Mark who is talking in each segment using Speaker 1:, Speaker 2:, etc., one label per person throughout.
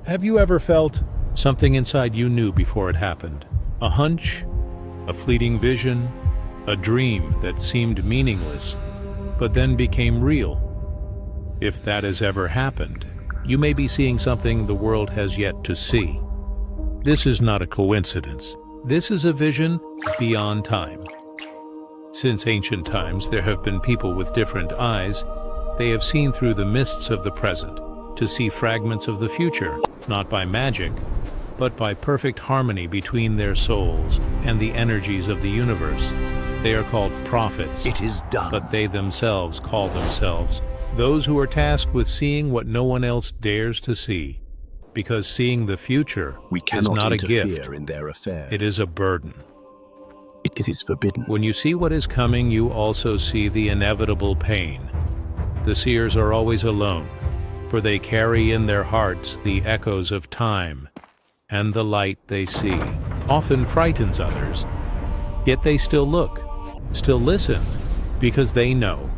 Speaker 1: Have you ever felt something inside you knew before it happened? A hunch, a fleeting vision, a dream that seemed meaningless, but then became real? If that has ever happened, you may be seeing something the world has yet to see. This is not a coincidence. This is a vision beyond time. Since ancient times, there have been people with different eyes. They have seen through the mists of the present to see fragments of the future, not by magic, but by perfect harmony between their souls and the energies of the universe. They are called prophets.
Speaker 2: It is done.
Speaker 1: But they themselves call themselves those who are tasked with seeing what no one else dares to see. Because seeing the future is not a gift.
Speaker 2: In their affairs.
Speaker 1: It is a burden.
Speaker 2: It is forbidden.
Speaker 1: When you see what is coming, you also see the inevitable pain. The seers are always alone, for they carry in their hearts the echoes of time, and the light they see often frightens others. Yet they still look, still listen, because they know.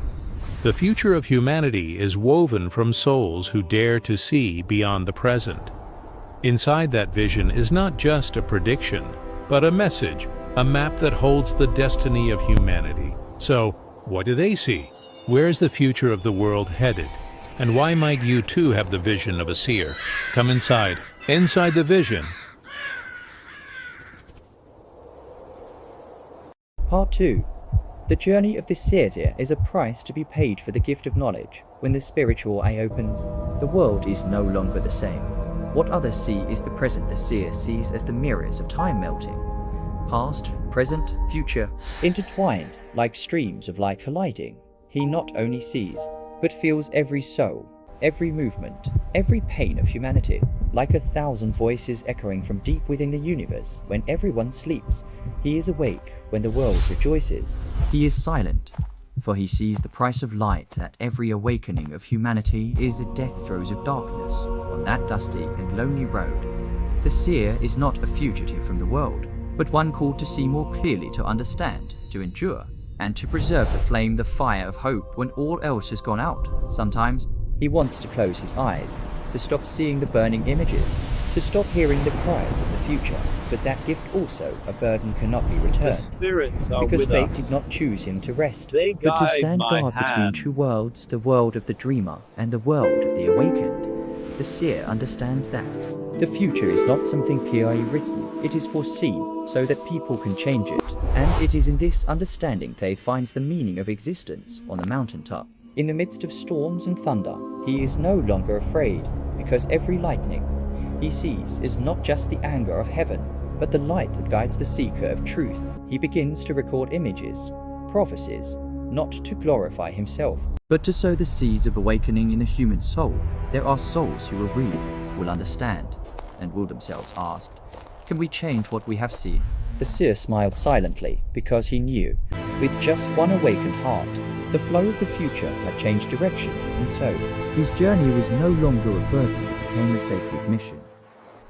Speaker 1: The future of humanity is woven from souls who dare to see beyond the present. Inside that vision is not just a prediction, but a message, a map that holds the destiny of humanity. So, what do they see? Where is the future of the world headed? And why might you too have the vision of a seer? Come inside the vision.
Speaker 3: Part 2. The journey of the seer is a price to be paid for the gift of knowledge. When the spiritual eye opens, the world is no longer the same. What others see is the present the seer sees as the mirrors of time melting. Past, present, future, intertwined like streams of light colliding. He not only sees, but feels every soul, every movement, every pain of humanity, like 1,000 voices echoing from deep within the universe. When everyone sleeps, he is awake when the world rejoices. He is silent, for he sees the price of light that every awakening of humanity is the death throes of darkness. On that dusty and lonely road, the seer is not a fugitive from the world, but one called to see more clearly, to understand, to endure, and to preserve the flame, the fire of hope when all else has gone out. Sometimes he wants to close his eyes, to stop seeing the burning images, to stop hearing the cries of the future. But that gift also, a burden, cannot be returned.
Speaker 4: The spirits are
Speaker 3: because
Speaker 4: with
Speaker 3: fate
Speaker 4: us.
Speaker 3: did not choose him to rest,
Speaker 4: They
Speaker 3: but to
Speaker 4: guide
Speaker 3: stand
Speaker 4: my
Speaker 3: guard between
Speaker 4: hand.
Speaker 3: two worlds, the world of the dreamer and the world of the awakened. The seer understands that the future is not something purely written, it is foreseen, so that people can change it. And it is in this understanding they finds the meaning of existence on the mountaintop. In the midst of storms and thunder, he is no longer afraid, because every lightning he sees is not just the anger of heaven, but the light that guides the seeker of truth. He begins to record images, prophecies, not to glorify himself, but to sow the seeds of awakening in the human soul. There are souls who will read, will understand, and will themselves ask, can we change what we have seen? The seer smiled silently, because he knew, with just one awakened heart, the flow of the future had changed direction, and so his journey was no longer a burden, it became a sacred mission,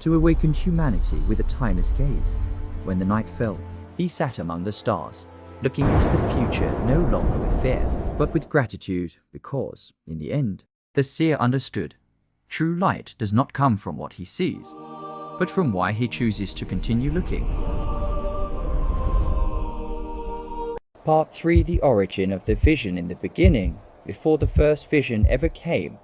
Speaker 3: to awaken humanity with a timeless gaze. When the night fell, he sat among the stars, looking into the future no longer with fear, but with gratitude, because, in the end, the seer understood. True light does not come from what he sees, but from why he chooses to continue looking. Part 3. The origin of the vision. In the beginning, before the first vision ever came,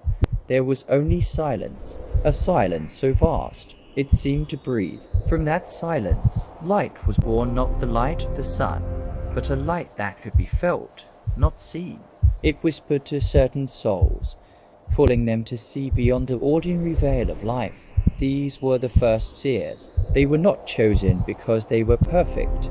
Speaker 3: there was only silence, a silence so vast it seemed to breathe. From that silence, light was born, not the light of the sun, but a light that could be felt, not seen. It whispered to certain souls, calling them to see beyond the ordinary veil of life. These were the first seers. They were not chosen because they were perfect,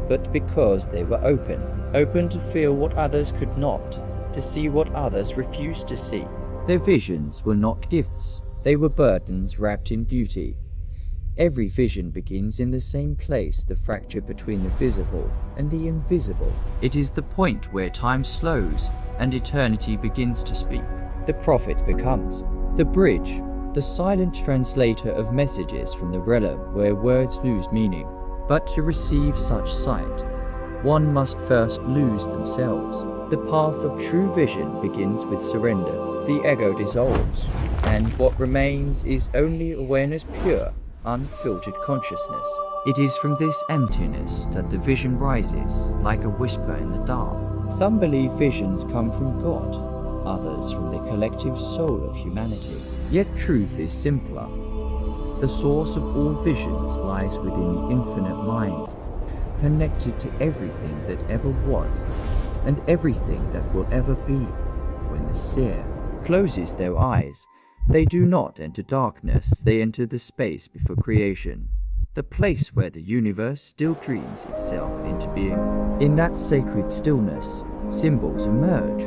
Speaker 3: but because they were open to feel what others could not, to see what others refused to see. Their visions were not gifts, they were burdens wrapped in beauty. Every vision begins in the same place, the fracture between the visible and the invisible. It is the point where time slows and eternity begins to speak. The prophet becomes the bridge, the silent translator of messages from the realm where words lose meaning. But to receive such sight, one must first lose themselves. The path of true vision begins with surrender. the ego dissolves, and what remains is only awareness, pure, unfiltered consciousness. It is from this emptiness that the vision rises, like a whisper in the dark. Some believe visions come from God, others from the collective soul of humanity. Yet truth is simpler. The source of all visions lies within the infinite mind, connected to everything that ever was, and everything that will ever be. When the seer closes their eyes, they do not enter darkness, they enter the space before creation, the place where the universe still dreams itself into being. In that sacred stillness, symbols emerge,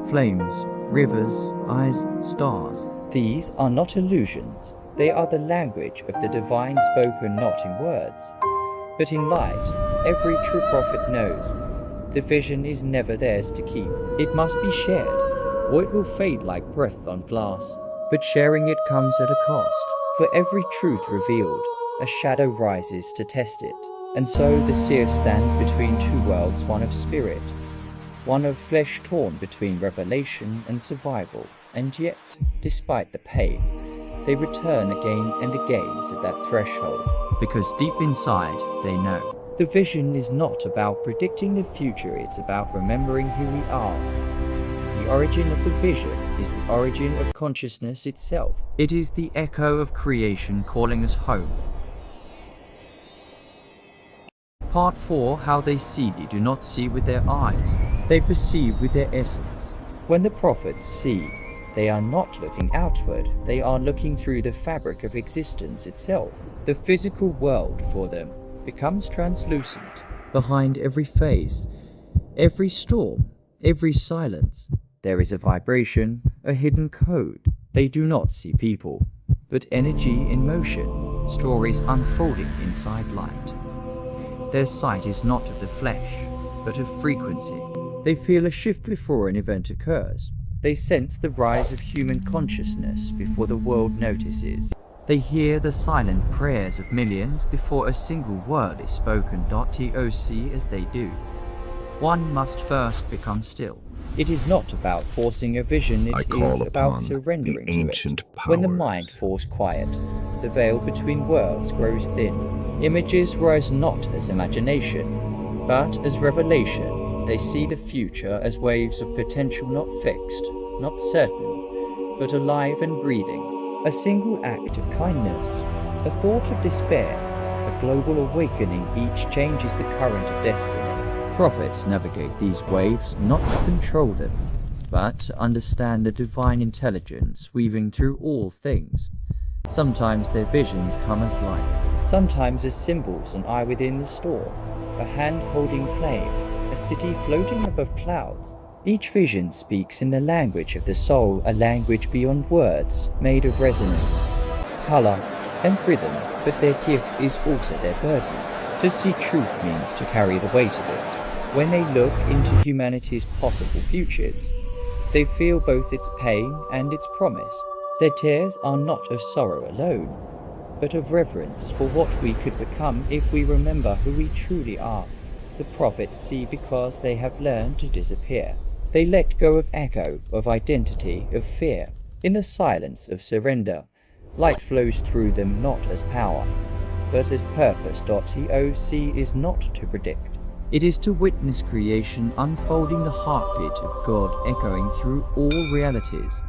Speaker 3: flames, rivers, eyes, stars. These are not illusions, they are the language of the divine spoken not in words, but in light. Every true prophet knows the vision is never theirs to keep. It must be shared, or it will fade like breath on glass. But sharing it comes at a cost. For every truth revealed, a shadow rises to test it. And so the seer stands between two worlds, one of spirit, one of flesh, torn between revelation and survival. And yet, despite the pain, they return again and again to that threshold, because deep inside they know. The vision is not about predicting the future, it's about remembering who we are. The origin of the vision is the origin of consciousness itself. It is the echo of creation calling us home. Part 4. How they see, they do not see with their eyes. They perceive with their essence. When the prophets see, they are not looking outward, they are looking through the fabric of existence itself. The physical world for them becomes translucent. Behind every phase, every storm, every silence, there is a vibration, a hidden code. They do not see people, but energy in motion, stories unfolding inside light. Their sight is not of the flesh, but of frequency. They feel a shift before an event occurs. They sense the rise of human consciousness before the world notices. They hear the silent prayers of millions before a single word is spoken. Toc as they do, one must first become still. It is not about forcing a vision, it is about surrendering to it. When the mind falls quiet, the veil between worlds grows thin. Images rise not as imagination, but as revelation. They see the future as waves of potential, not fixed, not certain, but alive and breathing. A single act of kindness, a thought of despair, a global awakening, each changes the current of destiny. Prophets navigate these waves not to control them, but to understand the divine intelligence weaving through all things. Sometimes their visions come as light, sometimes as symbols, an eye within the storm, a hand holding flame, a city floating above clouds. Each vision speaks in the language of the soul, a language beyond words, made of resonance, color, and rhythm, but their gift is also their burden. To see truth means to carry the weight of it. When they look into humanity's possible futures, they feel both its pain and its promise. Their tears are not of sorrow alone, but of reverence for what we could become if we remember who we truly are. The prophets see because they have learned to disappear. They let go of echo, of identity, of fear. In the silence of surrender, light flows through them not as power, but as purpose. Toc is not to predict. It is to witness creation unfolding, the heartbeat of God echoing through all realities.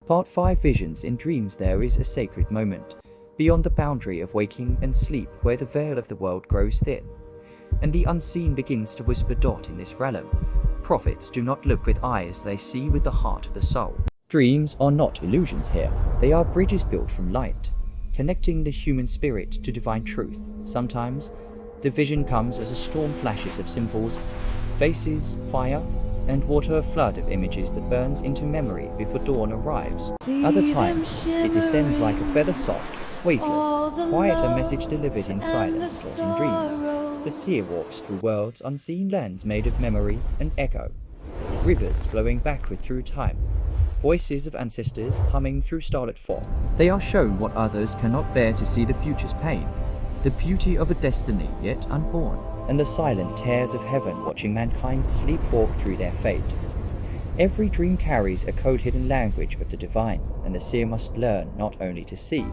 Speaker 3: Part 5. Visions in dreams. There is a sacred moment, beyond the boundary of waking and sleep, where the veil of the world grows thin, and the unseen begins to whisper. In this realm, prophets do not look with eyes, they see with the heart of the soul. Dreams are not illusions here, they are bridges built from light, connecting the human spirit to divine truth. Sometimes, the vision comes as a storm, flashes of symbols, faces, fire, and water, a flood of images that burns into memory before dawn arrives. Other times, it descends like a feather, soft, weightless, quiet, a message delivered in silence, not in dreams. The seer walks through worlds, unseen lands made of memory and echo, rivers flowing backward through time, voices of ancestors humming through starlit fog. They are shown what others cannot bear to see, the future's pain, the beauty of a destiny yet unborn, and the silent tears of heaven watching mankind sleepwalk through their fate. Every dream carries a code-hidden language of the divine, and the seer must learn not only to see,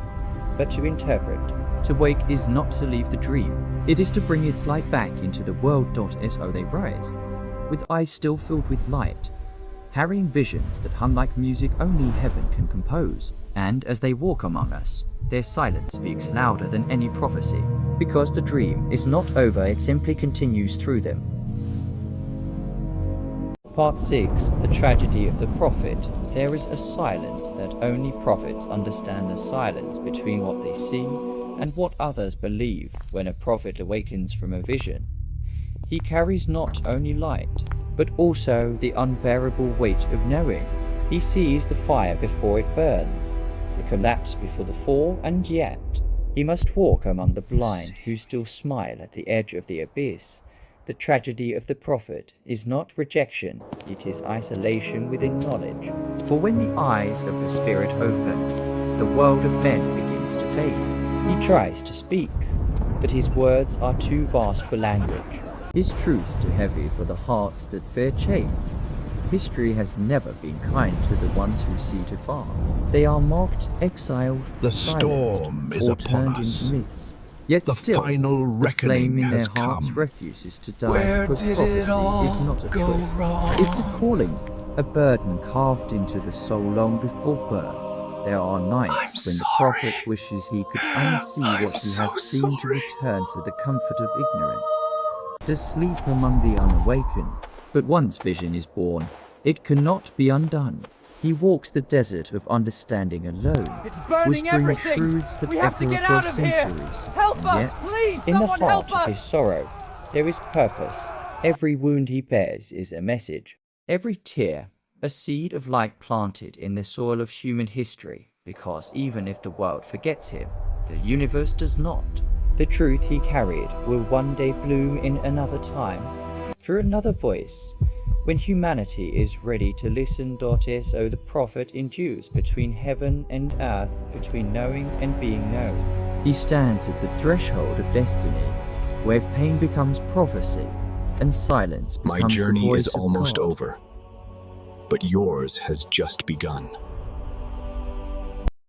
Speaker 3: but to interpret. To wake is not to leave the dream, it is to bring its light back into the world. So they rise, with eyes still filled with light, carrying visions that hum like music only heaven can compose. And as they walk among us, their silence speaks louder than any prophecy, because the dream is not over, it simply continues through them. Part 6. The Tragedy of the Prophet. There is a silence that only prophets understand, the silence between what they see and what others believe. When a prophet awakens from a vision, he carries not only light, but also the unbearable weight of knowing. He sees the fire before it burns, the collapse before the fall, and yet he must walk among the blind who still smile at the edge of the abyss. The tragedy of the prophet is not rejection, it is isolation within knowledge. For when the eyes of the spirit open, the world of men begins to fade. He tries to speak, but his words are too vast for language, his truth too heavy for the hearts that fear change. History has never been kind to the ones who see too far. They are mocked, exiled,
Speaker 2: The
Speaker 3: silenced,
Speaker 2: storm is
Speaker 3: or
Speaker 2: upon
Speaker 3: turned
Speaker 2: us.
Speaker 3: into myths. Yet
Speaker 2: The
Speaker 3: still,
Speaker 2: final
Speaker 3: the
Speaker 2: reckoning
Speaker 3: flame in their
Speaker 2: has
Speaker 3: hearts
Speaker 2: come.
Speaker 3: refuses to die,
Speaker 4: Where
Speaker 3: because
Speaker 4: did it
Speaker 3: prophecy
Speaker 4: all
Speaker 3: is not a
Speaker 4: go
Speaker 3: choice.
Speaker 4: wrong?
Speaker 3: It's a calling, a burden carved into the soul long before birth. There are nights when the prophet wishes he could unsee what he has seen to return to the comfort of ignorance, to sleep among the unawakened. But once vision is born, it cannot be undone. He walks the desert of understanding alone,
Speaker 4: It's burning
Speaker 3: whispering
Speaker 4: everything!
Speaker 3: truths that
Speaker 4: We have to
Speaker 3: echo
Speaker 4: get
Speaker 3: across
Speaker 4: out of here!
Speaker 3: centuries.
Speaker 4: Help
Speaker 3: And
Speaker 4: us,
Speaker 3: yet,
Speaker 4: please!
Speaker 3: in the
Speaker 4: Someone
Speaker 3: heart
Speaker 4: help
Speaker 3: of
Speaker 4: us!
Speaker 3: his sorrow, there is purpose. Every wound he bears is a message. Every tear, a seed of light planted in the soil of human history, because even if the world forgets him, the universe does not. The truth he carried will one day bloom in another time, through another voice. When humanity is ready to listen. So the prophet endures between heaven and earth, between knowing and being known. He stands at the threshold of destiny, where pain becomes prophecy, and silence becomes
Speaker 2: My
Speaker 3: the
Speaker 2: journey
Speaker 3: voice
Speaker 2: is
Speaker 3: of
Speaker 2: almost
Speaker 3: God.
Speaker 2: over, but yours has just begun.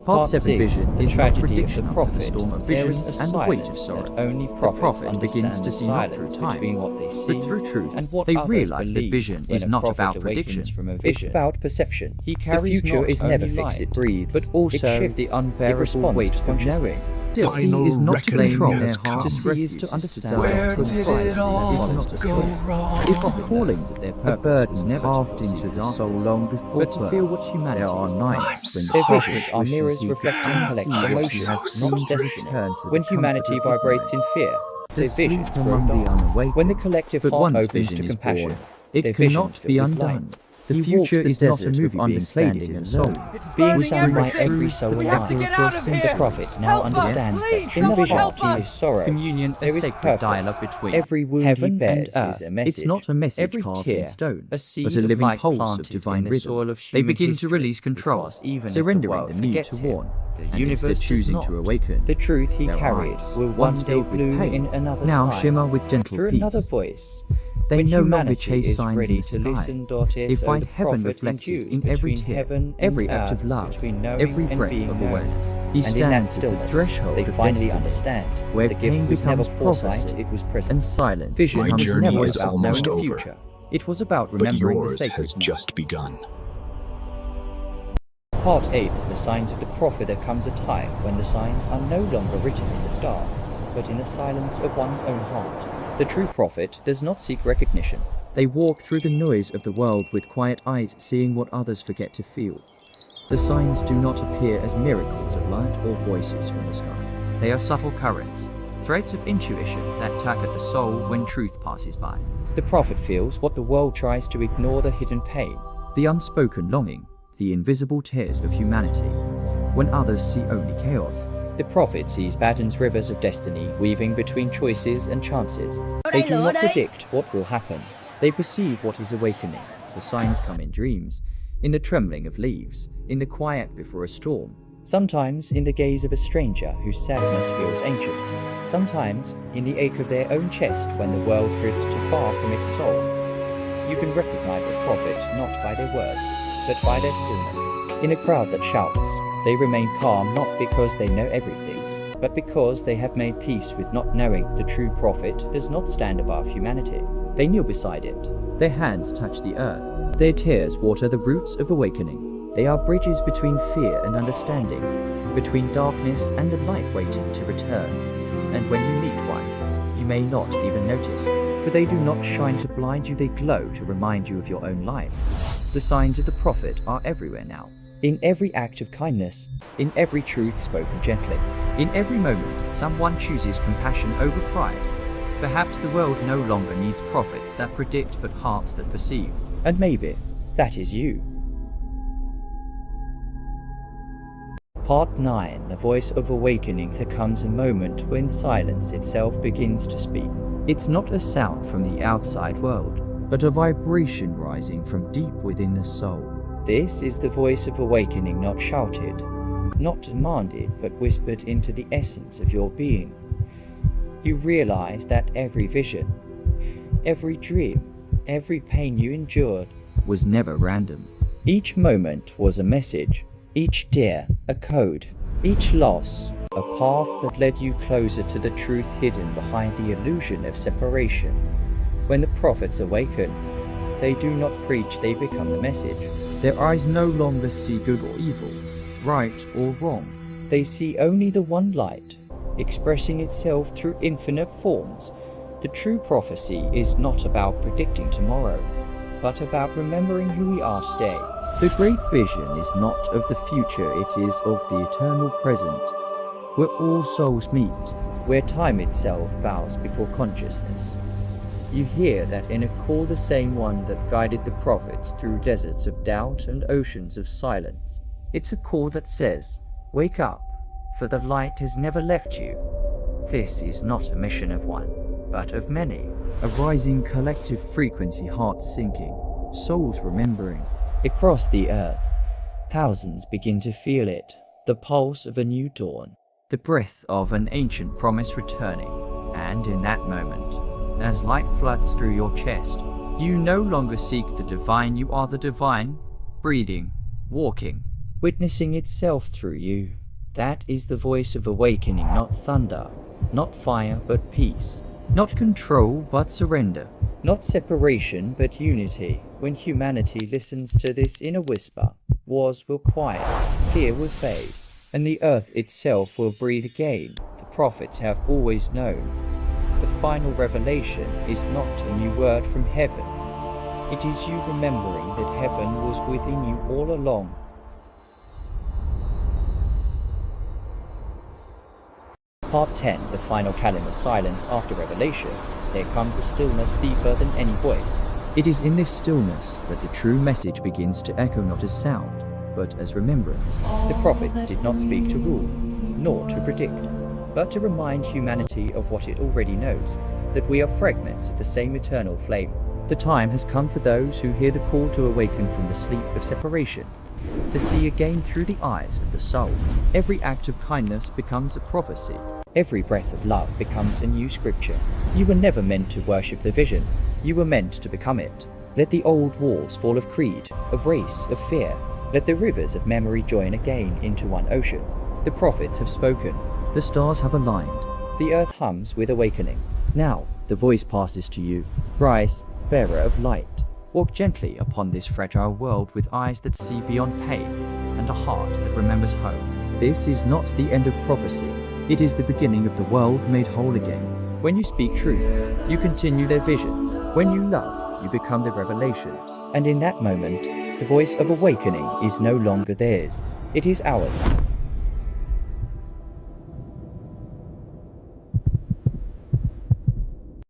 Speaker 3: Part 7
Speaker 4: 6,
Speaker 3: vision
Speaker 4: the
Speaker 3: is not
Speaker 4: tragedy of
Speaker 3: prediction
Speaker 4: the
Speaker 3: after the
Speaker 4: prophet.
Speaker 3: storm of
Speaker 4: There
Speaker 3: visions
Speaker 4: is a
Speaker 3: and the weight of
Speaker 4: silence
Speaker 3: sorrow.
Speaker 4: that only
Speaker 3: The
Speaker 4: prophets
Speaker 3: prophet begins
Speaker 4: understand,
Speaker 3: to
Speaker 4: the
Speaker 3: see not through
Speaker 4: silence
Speaker 3: time,
Speaker 4: between what they see
Speaker 3: but through truth.
Speaker 4: and what
Speaker 3: They
Speaker 4: others
Speaker 3: realize that
Speaker 4: believe.
Speaker 3: vision
Speaker 4: When
Speaker 3: is
Speaker 4: a
Speaker 3: not
Speaker 4: prophet
Speaker 3: about
Speaker 4: awakens
Speaker 3: prediction.
Speaker 4: from a
Speaker 3: It's
Speaker 4: vision,
Speaker 3: about perception.
Speaker 4: he
Speaker 3: The
Speaker 4: carries
Speaker 3: future
Speaker 4: not
Speaker 3: is never
Speaker 4: only
Speaker 3: fixed,
Speaker 4: light,
Speaker 3: it breathes,
Speaker 4: but
Speaker 3: also
Speaker 4: it shifts,
Speaker 3: the
Speaker 4: it
Speaker 3: unbearable
Speaker 4: responds
Speaker 3: weight
Speaker 4: to
Speaker 3: of knowing.
Speaker 4: consciousness.
Speaker 3: To see
Speaker 2: Final
Speaker 3: is not to
Speaker 2: reckoning
Speaker 3: control
Speaker 2: has
Speaker 3: their
Speaker 2: come.
Speaker 3: hearts.
Speaker 4: To see is to
Speaker 3: refuses
Speaker 4: understand.
Speaker 3: die.
Speaker 4: Where
Speaker 3: But
Speaker 4: did it
Speaker 3: silence
Speaker 4: all
Speaker 3: is not a
Speaker 4: go
Speaker 3: choice.
Speaker 4: wrong?
Speaker 3: It's a calling,
Speaker 4: That their
Speaker 3: a
Speaker 4: purpose was
Speaker 3: burden
Speaker 4: never
Speaker 3: carved
Speaker 4: to
Speaker 3: into the
Speaker 4: disasters,
Speaker 3: soul long before
Speaker 4: but to
Speaker 3: birth.
Speaker 4: feel what humanity
Speaker 3: There are
Speaker 4: is
Speaker 3: nights when
Speaker 4: Their
Speaker 3: the prophet
Speaker 4: visions are
Speaker 3: wishes
Speaker 4: mirrors
Speaker 3: he could
Speaker 4: reflecting
Speaker 3: unsee
Speaker 4: collective
Speaker 3: what he
Speaker 4: emotions,
Speaker 3: has
Speaker 4: not
Speaker 3: seen to
Speaker 4: destiny.
Speaker 3: return to
Speaker 4: When
Speaker 3: the
Speaker 4: humanity
Speaker 3: comfort of
Speaker 4: vibrates in
Speaker 3: ignorance.
Speaker 4: fear,
Speaker 3: To
Speaker 4: their
Speaker 3: sleep
Speaker 4: visions grow
Speaker 3: among the
Speaker 4: dark.
Speaker 3: unawakened.
Speaker 4: When the collective
Speaker 3: But
Speaker 4: heart
Speaker 3: once
Speaker 4: opens
Speaker 3: vision
Speaker 4: to
Speaker 3: is
Speaker 4: compassion,
Speaker 3: born,
Speaker 4: their
Speaker 3: it cannot
Speaker 4: visions
Speaker 3: be
Speaker 4: fill with light.
Speaker 3: undone.
Speaker 4: The
Speaker 3: The
Speaker 4: future
Speaker 3: future
Speaker 4: is
Speaker 3: is
Speaker 4: not a
Speaker 3: not a
Speaker 4: movie
Speaker 3: movie
Speaker 4: being played,
Speaker 3: it
Speaker 4: it
Speaker 3: is
Speaker 4: is a
Speaker 3: alone.
Speaker 4: song.
Speaker 3: It's
Speaker 4: Being
Speaker 3: burning
Speaker 4: sung by
Speaker 3: everything.
Speaker 4: every
Speaker 3: Truths
Speaker 4: soul
Speaker 3: that
Speaker 4: in
Speaker 3: we
Speaker 4: life.
Speaker 3: have to get out of
Speaker 4: The
Speaker 3: here.
Speaker 4: prophet now
Speaker 3: Help us,
Speaker 4: understands
Speaker 3: please,
Speaker 4: that in the
Speaker 3: someone
Speaker 4: vision
Speaker 3: help
Speaker 4: of
Speaker 3: us.
Speaker 4: his sorrow,
Speaker 3: Communion, a
Speaker 4: there is
Speaker 3: sacred
Speaker 4: purpose.
Speaker 3: dialogue between
Speaker 4: Every wound
Speaker 3: heaven
Speaker 4: he bears
Speaker 3: and
Speaker 4: is
Speaker 3: earth.
Speaker 4: a message.
Speaker 3: It's not a message
Speaker 4: Every
Speaker 3: carved
Speaker 4: tear,
Speaker 3: in stone,
Speaker 4: a seed
Speaker 3: but a
Speaker 4: of
Speaker 3: living
Speaker 4: light
Speaker 3: pulse of
Speaker 4: planted
Speaker 3: divine
Speaker 4: in the
Speaker 3: rhythm.
Speaker 4: soil of
Speaker 3: They
Speaker 4: human
Speaker 3: begin to
Speaker 4: history,
Speaker 3: release control,
Speaker 4: because even if
Speaker 3: surrendering
Speaker 4: the world
Speaker 3: the need
Speaker 4: forgets
Speaker 3: to
Speaker 4: him,
Speaker 3: warn,
Speaker 4: the
Speaker 3: and
Speaker 4: universe
Speaker 3: instead
Speaker 4: does
Speaker 3: choosing
Speaker 4: not.
Speaker 3: to awaken.
Speaker 4: The truth he
Speaker 3: Their
Speaker 4: carried
Speaker 3: eyes,
Speaker 4: will one
Speaker 3: once
Speaker 4: day
Speaker 3: filled with
Speaker 4: bloom
Speaker 3: pain,
Speaker 4: in another
Speaker 3: now
Speaker 4: time,
Speaker 3: shimmer with gentle
Speaker 4: through
Speaker 3: peace.
Speaker 4: another voice.
Speaker 3: They
Speaker 4: When
Speaker 3: no longer
Speaker 4: humanity
Speaker 3: chase
Speaker 4: is
Speaker 3: signs in
Speaker 4: ready
Speaker 3: the
Speaker 4: to
Speaker 3: sky.
Speaker 4: listen.
Speaker 3: They
Speaker 4: So
Speaker 3: find
Speaker 4: the
Speaker 3: heaven
Speaker 4: prophet
Speaker 3: reflected
Speaker 4: endures
Speaker 3: in every
Speaker 4: between
Speaker 3: tear,
Speaker 4: heaven
Speaker 3: every
Speaker 4: and
Speaker 3: act of
Speaker 4: earth,
Speaker 3: love,
Speaker 4: between knowing
Speaker 3: every
Speaker 4: and
Speaker 3: breath
Speaker 4: being
Speaker 3: of
Speaker 4: known.
Speaker 3: awareness. He
Speaker 4: And in that
Speaker 3: stands at the
Speaker 4: stillness,
Speaker 3: threshold
Speaker 4: they
Speaker 3: of
Speaker 4: finally
Speaker 3: destiny,
Speaker 4: understand
Speaker 3: where
Speaker 4: the gift
Speaker 3: pain
Speaker 4: was never
Speaker 3: becomes
Speaker 4: foresight,
Speaker 3: prophecy,
Speaker 4: it was present.
Speaker 3: and silence
Speaker 4: Vision
Speaker 2: My
Speaker 3: becomes
Speaker 4: was
Speaker 2: journey
Speaker 4: never
Speaker 2: is
Speaker 4: about
Speaker 2: almost
Speaker 4: knowing the
Speaker 2: over,
Speaker 4: future. It was about
Speaker 2: but
Speaker 4: remembering the
Speaker 2: yours
Speaker 4: sacred
Speaker 2: has
Speaker 4: now.
Speaker 2: just begun.
Speaker 4: Part 8, the signs of the prophet. There comes a time when the signs are no longer written in the stars, but in the silence of one's own heart. The true prophet does not seek recognition. They walk through the noise of the world with quiet eyes, seeing what others forget to feel. The signs do not appear as miracles of light or voices from the sky. They are subtle currents, threads of intuition that tug at the soul when truth passes by. The prophet feels what the world tries to ignore: the hidden pain, the unspoken longing, the invisible tears of humanity, when others see only chaos. The prophet sees patterns, rivers of destiny, weaving between choices and chances. They do not predict what will happen. They perceive what is awakening. The signs come in dreams, in the trembling of leaves, in the quiet before a storm, sometimes in the gaze of a stranger whose sadness feels ancient, sometimes in the ache of their own chest when the world drifts too far from its soul. You can recognize a prophet not by their words, but by their stillness. In a crowd that shouts, they remain calm not because they know everything, but because they have made peace with not knowing. The true prophet does not stand above humanity. They kneel beside it. Their hands touch the earth. Their tears water the roots of awakening. They are bridges between fear and understanding, between darkness and the light waiting to return. And when you meet one, you may not even notice, for they do not shine to blind you, they glow to remind you of your own life. The signs of the prophet are everywhere now. In every act of kindness, in every truth spoken gently, in every moment, someone chooses compassion over pride. Perhaps the world no longer needs prophets that predict but hearts that perceive. And maybe that is you. Part 9. The voice of awakening. There comes a moment when silence itself begins to speak. It's not a sound from the outside world, but a vibration rising from deep within the soul. This is the voice of awakening, not shouted, not demanded, but whispered into the essence of your being. You realize that every vision, every dream, every pain you endured was never random. Each moment was a message, each tear a code, each loss a path that led you closer to the truth hidden behind the illusion of separation. When the prophets awaken, they do not preach, they become the message. Their eyes no longer see good or evil, right or wrong. They see only the one light, expressing itself through infinite forms. The true prophecy is not about predicting tomorrow, but about remembering who we are today. The great vision is not of the future, it is of the eternal present, where all souls meet, where time itself bows before consciousness. You hear that inner call, the same one that guided the prophets through deserts of doubt and oceans of silence. It's a call that says, wake up, for the light has never left you. This is not a mission of one, but of many. A rising collective frequency, hearts sinking, souls remembering. Across the earth, thousands begin to feel it, the pulse of a new dawn, the breath of an ancient promise returning. And in that moment, as light floods through your chest, you no longer seek the divine, you are the divine, breathing, walking, witnessing itself through you. That is the voice of awakening, not thunder, not fire but peace, not control but surrender, not separation but unity. When humanity listens to this inner whisper, wars will quiet, fear will fade, and the earth itself will breathe again. The prophets have always known. The final revelation is not a new word from heaven. It is you remembering that heaven was within you all along. Part 10. The final kalima, silence after revelation. There comes a stillness deeper than any voice. It is in this stillness that the true message begins to echo, not as sound, but as remembrance. The prophets did not speak to rule, nor to predict, but to remind humanity of what it already knows, that we are fragments of the same eternal flame. The time has come for those who hear the call to awaken from the sleep of separation, to see again through the eyes of the soul. Every act of kindness becomes a prophecy. Every breath of love becomes a new scripture. You were never meant to worship the vision. You were meant to become it. Let the old walls fall of creed, of race, of fear. Let the rivers of memory join again into one ocean. The prophets have spoken. The stars have aligned. The earth hums with awakening. Now, the voice passes to you. Rise, bearer of light. Walk gently upon this fragile world with eyes that see beyond pain and a heart that remembers home. This is not the end of prophecy. It is the beginning of the world made whole again. When you speak truth, you continue their vision. When you love, you become the revelation. And in that moment, the voice of awakening is no longer theirs. It is ours.